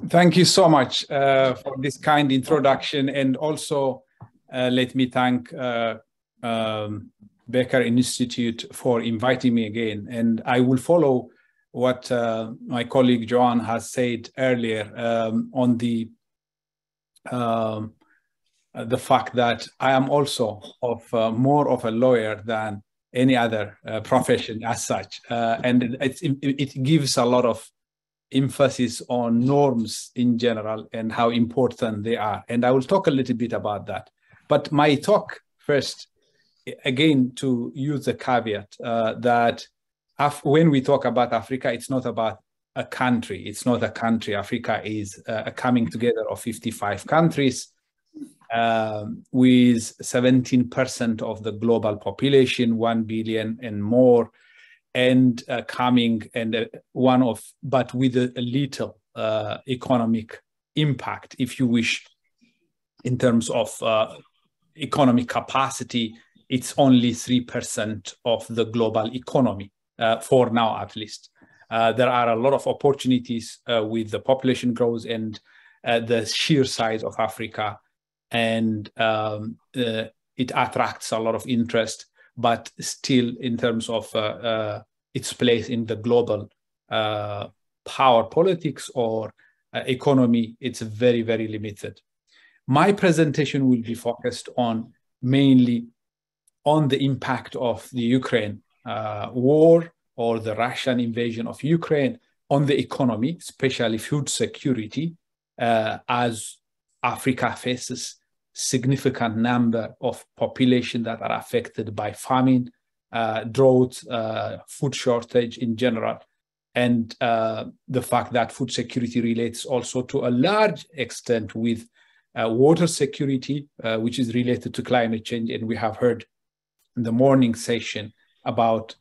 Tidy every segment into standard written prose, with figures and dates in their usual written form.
Thank you so much for this kind introduction, and also let me thank Becker Institute for inviting me again. And I will follow what my colleague Joan has said earlier on the fact that I am also more of a lawyer than any other profession as such, and it gives a lot of emphasis on norms in general and how important they are. And I will talk a little bit about that. But my talk first, again, to use the caveat that when we talk about Africa, it's not about a country. It's not a country. Africa is a coming together of 55 countries with 17% of the global population, 1 billion and more, and but with a little economic impact, if you wish, in terms of economic capacity. It's only 3% of the global economy, for now at least. There are a lot of opportunities with the population growth and the sheer size of Africa, and it attracts a lot of interest. But still, in terms of its place in the global power politics or economy, it's very, very limited. My presentation will be focused on mainly on the impact of the Ukraine war, or the Russian invasion of Ukraine, on the economy, especially food security, as Africa faces significant number of population that are affected by famine, drought, food shortage in general, and the fact that food security relates also to a large extent with water security, which is related to climate change. And we have heard in the morning session about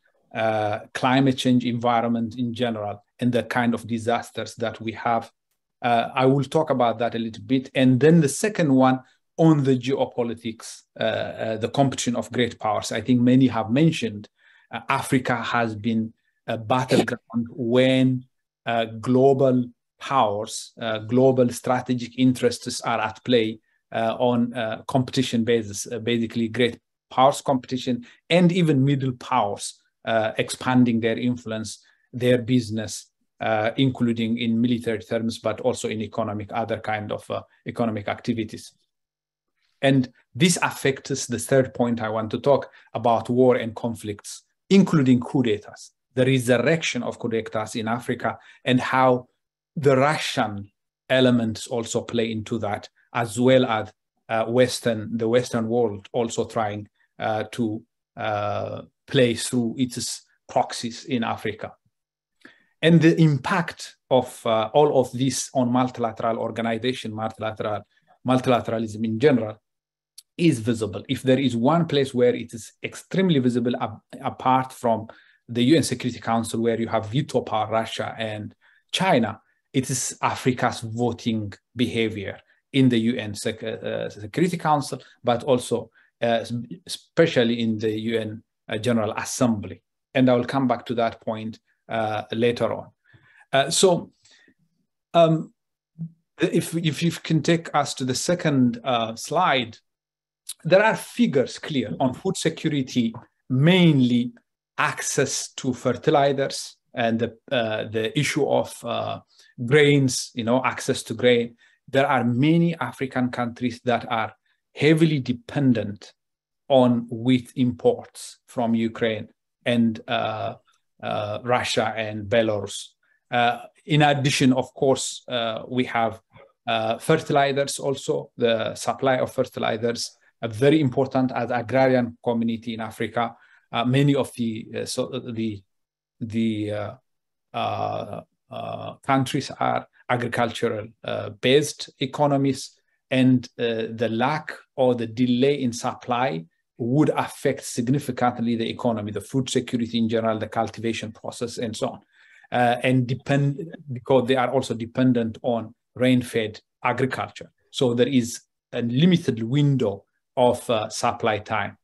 climate change, environment in general, and the kind of disasters that we have. I will talk about that a little bit. And then the second one, on the geopolitics, the competition of great powers. I think many have mentioned Africa has been a battleground when global powers, global strategic interests are at play on competition basis, basically great powers competition, and even middle powers expanding their influence, their business, including in military terms, but also in other kind of economic activities. And this affects the third point I want to talk about: war and conflicts, including coup d'etats, the resurrection of coup d'etats in Africa, and how the Russian elements also play into that, as well as the Western world also trying to play through its proxies in Africa. And the impact of all of this on multilateral organization, multilateralism in general, is visible. If there is one place where it is extremely visible, apart from the UN Security Council, where you have veto power, Russia and China, it is Africa's voting behavior in the UN Security Council, but also especially in the UN General Assembly. And I will come back to that point later on. If you can take us to the second slide, there are figures clear on food security, mainly access to fertilizers and the issue of grains, access to grain. There are many African countries that are heavily dependent on wheat imports from Ukraine and Russia and Belarus. In addition, of course, we have fertilizers also. The supply of fertilizers are very important as agrarian community in Africa. Many of the countries are agricultural based economies, and the lack or the delay in supply would affect significantly the economy, the food security in general, the cultivation process, and so on. Because they are also dependent on rain-fed agriculture. So there is a limited window of supply time.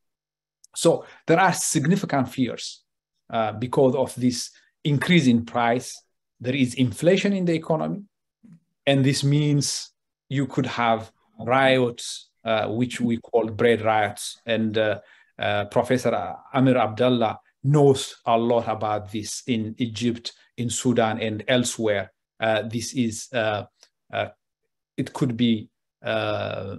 So there are significant fears because of this increase in price there is inflation in the economy, and this means you could have riots, which we call bread riots. And Professor Amir Abdallah knows a lot about this in Egypt, in Sudan, and elsewhere. This is, it could be a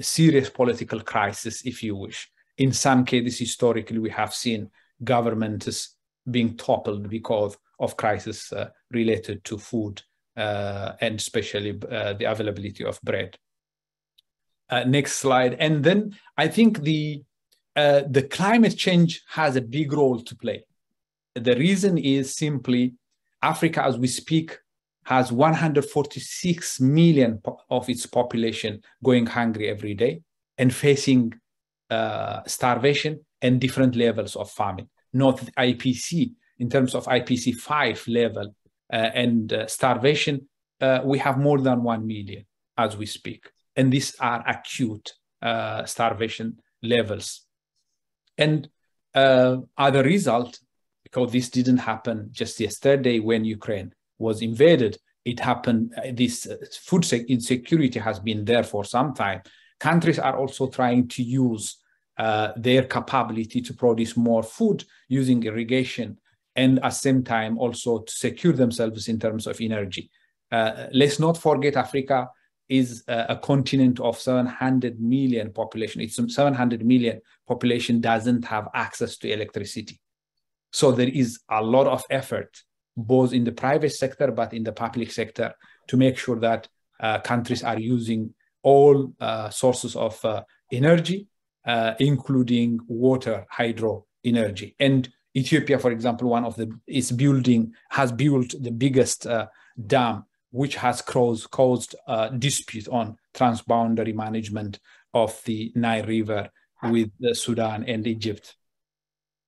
serious political crisis, if you wish. In some cases, historically, we have seen governments being toppled because of crisis related to food, and especially the availability of bread. Next slide. And then I think the climate change has a big role to play. The reason is simply Africa, as we speak, has 146 million of its population going hungry every day and facing starvation and different levels of famine. Not IPC, in terms of IPC 5 level and starvation, we have more than 1 million as we speak. And these are acute starvation levels. And as a result, because this didn't happen just yesterday when Ukraine was invaded, it happened, this food insecurity has been there for some time. Countries are also trying to use their capability to produce more food using irrigation, and at the same time also to secure themselves in terms of energy. Let's not forget Africa is a continent of 700 million population. It's 700 million population doesn't have access to electricity. So there is a lot of effort, both in the private sector, but in the public sector, to make sure that countries are using all sources of energy, including water, hydro energy. And Ethiopia, for example, has built the biggest dam, which has caused dispute on transboundary management of the Nile River with Sudan and Egypt.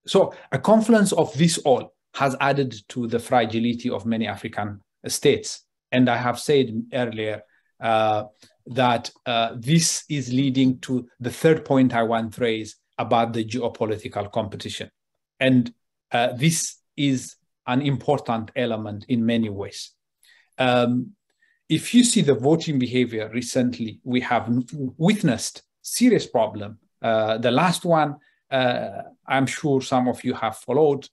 So a confluence of this all has added to the fragility of many African states. And I have said earlier that this is leading to the third point I want to raise about the geopolitical competition. And this is an important element in many ways. If you see the voting behavior recently, we have witnessed serious problem. The last one, I'm sure some of you have followed,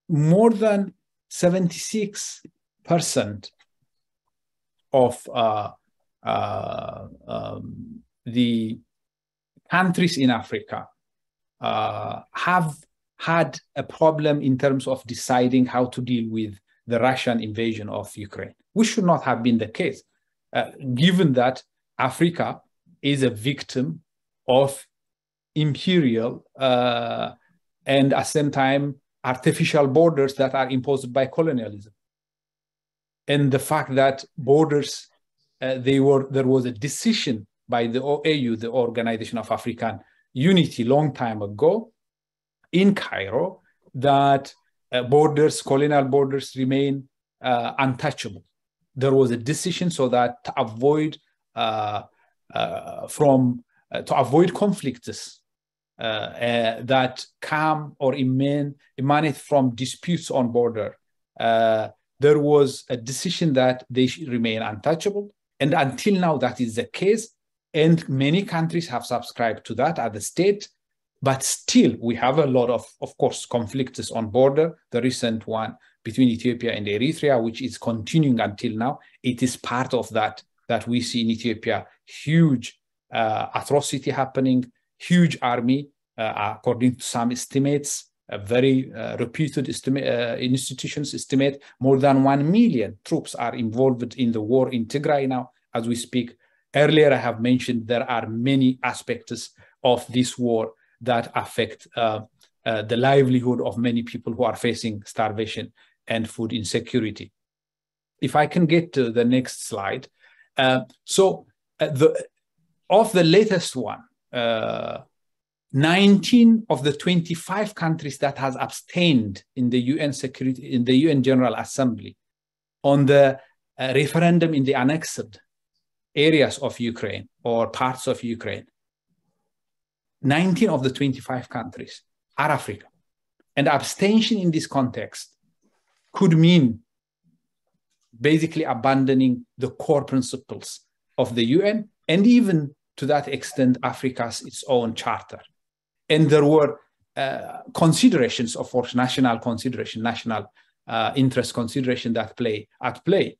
more than 76% of the countries in Africa have had a problem in terms of deciding how to deal with the Russian invasion of Ukraine, which should not have been the case, given that Africa is a victim of imperial and at the same time artificial borders that are imposed by colonialism. And the fact that borders, there was a decision by the OAU, the Organization of African Unity, long time ago in Cairo, that colonial borders remain untouchable. There was a decision so that to avoid conflicts that come or emanate from disputes on border, there was a decision that they should remain untouchable. And until now, that is the case. And many countries have subscribed to that at the state. But still, we have a lot of course, conflicts on border. The recent one between Ethiopia and Eritrea, which is continuing until now, it is part of that we see in Ethiopia. Huge atrocity happening, huge army, according to some estimates, very reputed institutions estimate more than 1 million troops are involved in the war in Tigray now as we speak. Earlier, I have mentioned there are many aspects of this war that affect the livelihood of many people who are facing starvation and food insecurity. If I can get to the next slide. Of the latest one, 19 of the 25 countries that has abstained in the UN General Assembly on the referendum in the annexed areas of Ukraine or parts of Ukraine, 19 of the 25 countries are African. And abstention in this context could mean basically abandoning the core principles of the UN, and even to that extent, Africa's its own charter. And there were considerations, of course, national consideration, national interest consideration that play at play,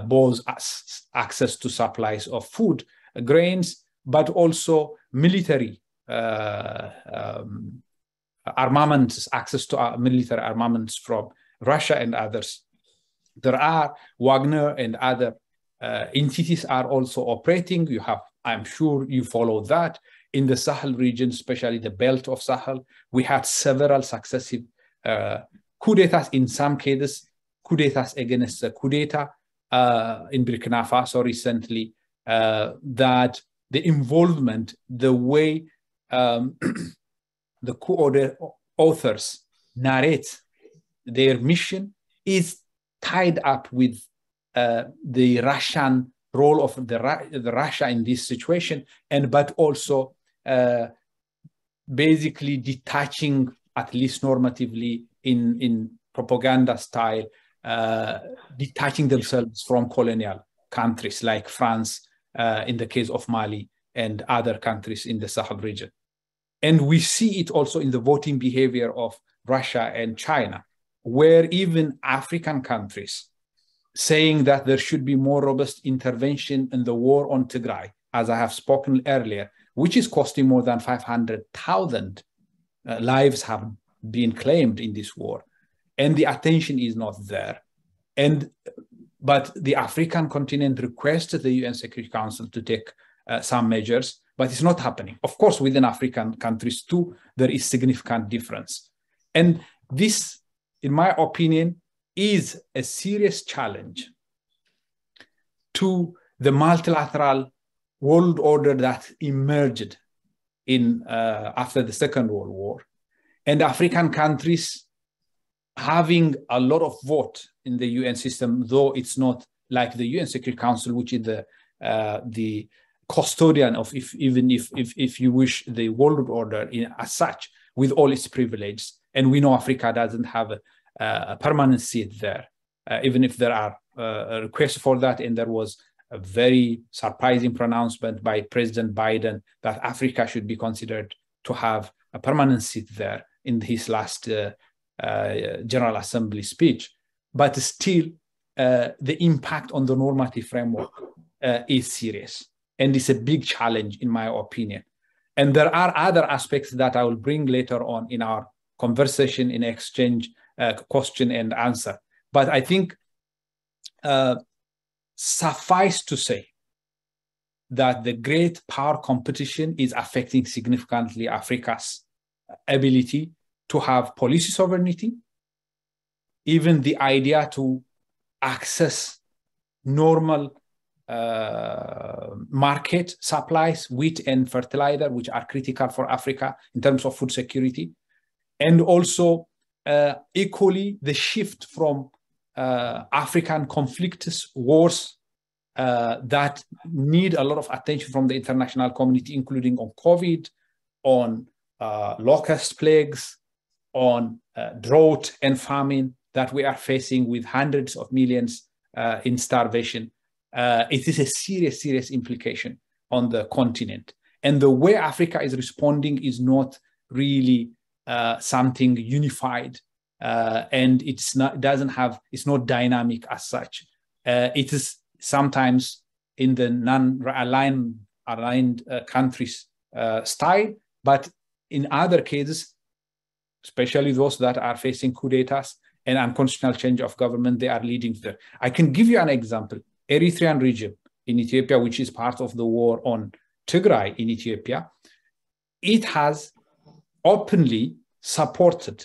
both access to supplies of food, grains, but also military armaments, access to military armaments from Russia and others. There are Wagner and other entities are also operating. You have, I'm sure you follow that. In the Sahel region, especially the belt of Sahel, we had several successive coup d'etats, in some cases, coup d'etats against the coup d'etat in Burkina Faso recently, that the involvement, the way the coup authors narrate their mission is tied up with the Russian role of the Russia in this situation, and but also basically detaching, at least normatively in propaganda style, detaching themselves from colonial countries like France, in the case of Mali and other countries in the Sahel region. And we see it also in the voting behavior of Russia and China, where even African countries saying that there should be more robust intervention in the war on Tigray, as I have spoken earlier, which is costing more than 500,000 lives have been claimed in this war. And the attention is not there. But the African continent requested the UN Security Council to take some measures, but it's not happening. Of course, within African countries too, there is significant difference. And this, in my opinion, is a serious challenge to the multilateral world order that emerged in after the Second World War, and African countries having a lot of vote in the UN system, though it's not like the UN Security Council, which is the custodian of, if you wish, the world order as such, with all its privileges. And we know Africa doesn't have a permanent seat there, even if there are requests for that. And there was a very surprising pronouncement by President Biden that Africa should be considered to have a permanent seat there in his last General Assembly speech. But still, the impact on the normative framework is serious. And it's a big challenge, in my opinion. And there are other aspects that I will bring later on in our conversation, in exchange, question and answer. But I think suffice to say that the great power competition is affecting significantly Africa's ability to have policy sovereignty, even the idea to access normal market supplies, wheat and fertilizer, which are critical for Africa in terms of food security, and also equally the shift from African conflicts, wars that need a lot of attention from the international community, including on COVID, on locust plagues, on drought and famine that we are facing with hundreds of millions in starvation. It is a serious, serious implication on the continent. And the way Africa is responding is not really something unified, and it's not dynamic as such. It is sometimes in the non-aligned countries style, but in other cases, especially those that are facing coup d'etats and unconstitutional change of government, they are leading to that. I can give you an example. Eritrean region in Ethiopia, which is part of the war on Tigray in Ethiopia, it has openly supported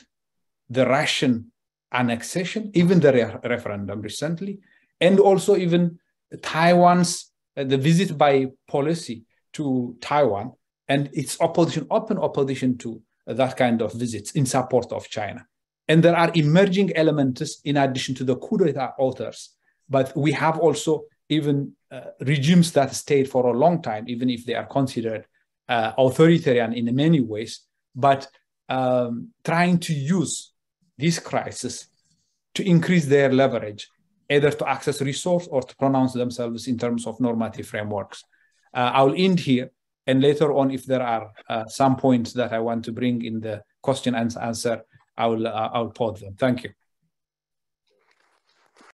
the Russian annexation, even the referendum recently, and also even Taiwan's, the visit by policy to Taiwan, and its opposition, open opposition to that kind of visits in support of China. And there are emerging elements in addition to the coup d'etat authors, but we have also even regimes that stayed for a long time, even if they are considered authoritarian in many ways, but trying to use this crisis to increase their leverage, either to access resource or to pronounce themselves in terms of normative frameworks. I'll end here, and later on, if there are some points that I want to bring in the question and answer, I'll pause them. Thank you.